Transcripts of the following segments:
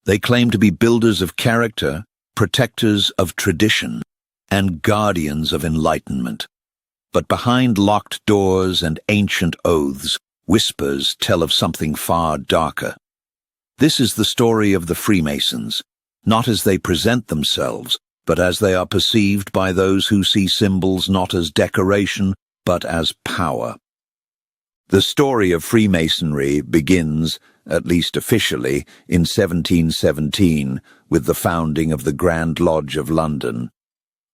They claim to be builders of character, protectors of tradition, and guardians of enlightenment. But behind locked doors and ancient oaths, whispers tell of something far darker. This is the story of the Freemasons, not as they present themselves, but as they are perceived by those who see symbols not as decoration, but as power. The story of Freemasonry begins, at least officially, in 1717 with the founding of the Grand Lodge of London.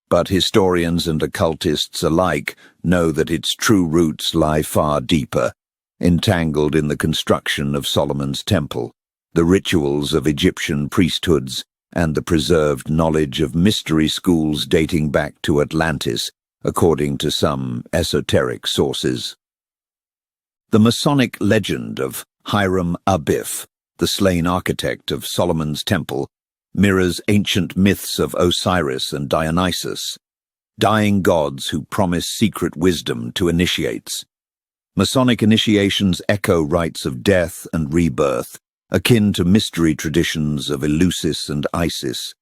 But historians and occultists alike know that its true roots lie far deeper, entangled in the construction of Solomon's Temple, the rituals of Egyptian priesthoods, and the preserved knowledge of mystery schools dating back to Atlantis, according to some esoteric sources. The Masonic legend of Hiram Abiff, the slain architect of Solomon's Temple, mirrors ancient myths of Osiris and Dionysus, dying gods who promise secret wisdom to initiates. Masonic initiations echo rites of death and rebirth, akin to mystery traditions of Eleusis and Isis.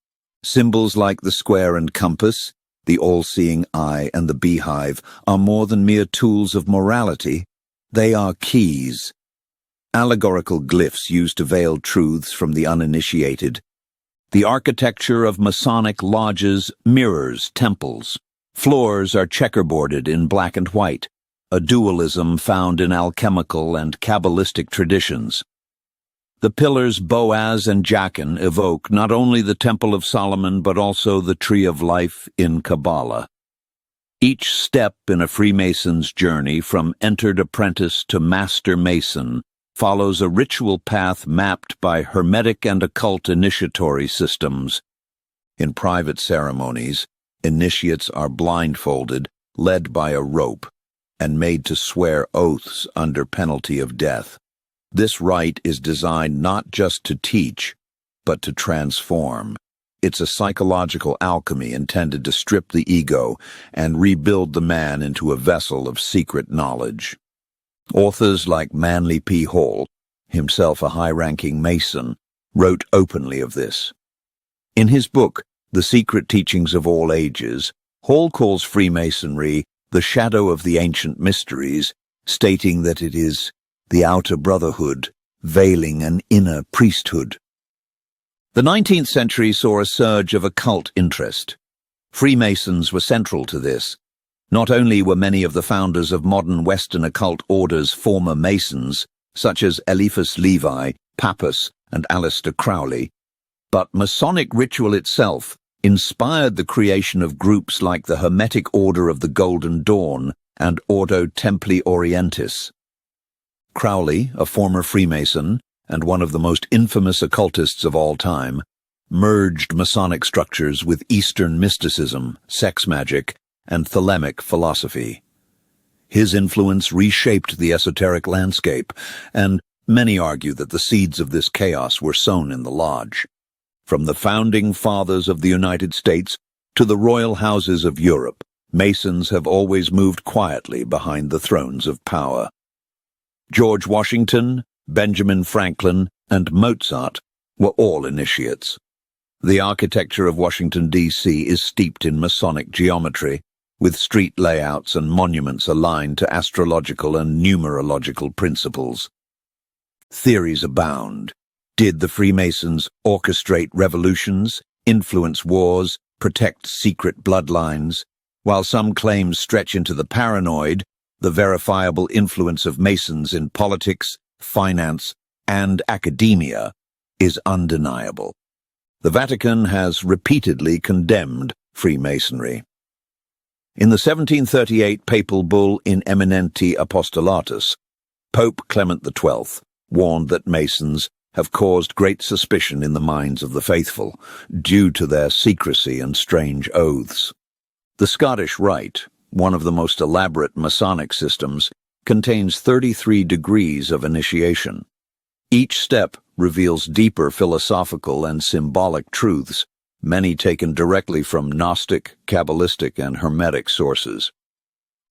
Symbols like the square and compass, the all-seeing eye and the beehive are more than mere tools of morality. They are keys, allegorical glyphs used to veil truths from the uninitiated. The architecture of Masonic lodges mirrors temples. Floors are checkerboarded in black and white, a dualism found in alchemical and Kabbalistic traditions. The pillars Boaz and Jachin evoke not only the Temple of Solomon but also the Tree of Life in Kabbalah. Each step in a Freemason's journey from entered apprentice to master mason follows a ritual path mapped by Hermetic and Occult initiatory systems. In private ceremonies, initiates are blindfolded, led by a rope, and made to swear oaths under penalty of death. This rite is designed not just to teach, but to transform. It's a psychological alchemy intended to strip the ego and rebuild the man into a vessel of secret knowledge. Authors like Manly P. Hall, himself a high-ranking Mason, wrote openly of this. In his book, The Secret Teachings of All Ages, Hall calls Freemasonry the shadow of the ancient mysteries, stating that it is the outer brotherhood, veiling an inner priesthood. The 19th century saw a surge of occult interest. Freemasons were central to this. Not only were many of the founders of modern Western occult orders former Masons, such as Eliphas Levi, Pappus, and Aleister Crowley, but Masonic ritual itself inspired the creation of groups like the Hermetic Order of the Golden Dawn and Ordo Templi Orientis. Crowley, a former Freemason and one of the most infamous occultists of all time, merged Masonic structures with Eastern mysticism, sex magic, and thelemic philosophy. His influence reshaped the esoteric landscape, and many argue that the seeds of this chaos were sown in the lodge. From the founding fathers of the United States to the royal houses of Europe, Masons have always moved quietly behind the thrones of power. George Washington, Benjamin Franklin, and Mozart were all initiates. The architecture of Washington, D.C. is steeped in Masonic geometry, with street layouts and monuments aligned to astrological and numerological principles. Theories abound. Did the Freemasons orchestrate revolutions, influence wars, protect secret bloodlines? While some claims stretch into the paranoid, the verifiable influence of Masons in politics, finance, and academia is undeniable. The Vatican has repeatedly condemned Freemasonry. In the 1738 papal bull In Eminenti Apostolatus, Pope Clement XII warned that Masons have caused great suspicion in the minds of the faithful, due to their secrecy and strange oaths. The Scottish Rite, one of the most elaborate Masonic systems, contains 33 degrees of initiation. Each step reveals deeper philosophical and symbolic truths, many taken directly from Gnostic, Kabbalistic, and Hermetic sources.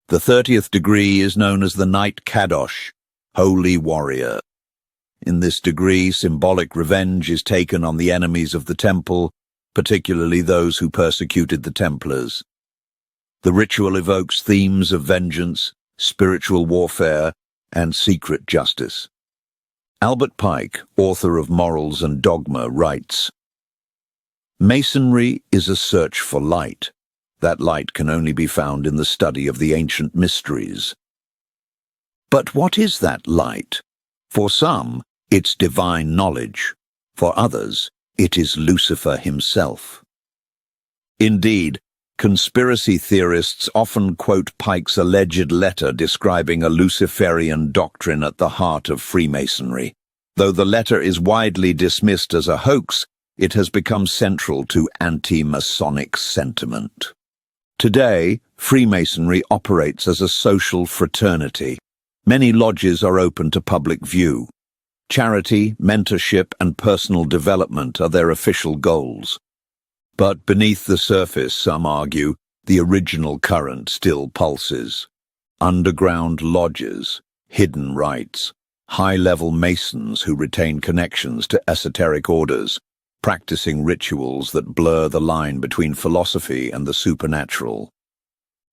The 30th degree is known as the Knight Kadosh, Holy Warrior. In this degree, symbolic revenge is taken on the enemies of the temple, particularly those who persecuted the Templars. The ritual evokes themes of vengeance, spiritual warfare, and secret justice. Albert Pike, author of Morals and Dogma, writes, "Masonry is a search for light. That light can only be found in the study of the ancient mysteries." But what is that light? For some, it's divine knowledge. For others, it is Lucifer himself. Indeed, conspiracy theorists often quote Pike's alleged letter describing a Luciferian doctrine at the heart of Freemasonry. Though the letter is widely dismissed as a hoax, it has become central to anti-Masonic sentiment. Today, Freemasonry operates as a social fraternity. Many lodges are open to public view. Charity, mentorship, and personal development are their official goals. But beneath the surface, some argue, the original current still pulses. Underground lodges, hidden rites, high-level Masons who retain connections to esoteric orders, practicing rituals that blur the line between philosophy and the supernatural.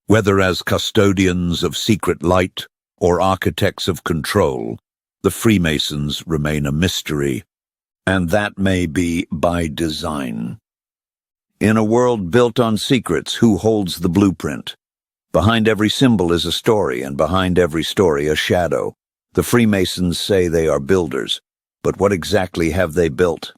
Whether as custodians of secret light or architects of control, the Freemasons remain a mystery, and that may be by design. In a world built on secrets, who holds the blueprint? Behind every symbol is a story, and behind every story a shadow. The Freemasons say they are builders, but what exactly have they built?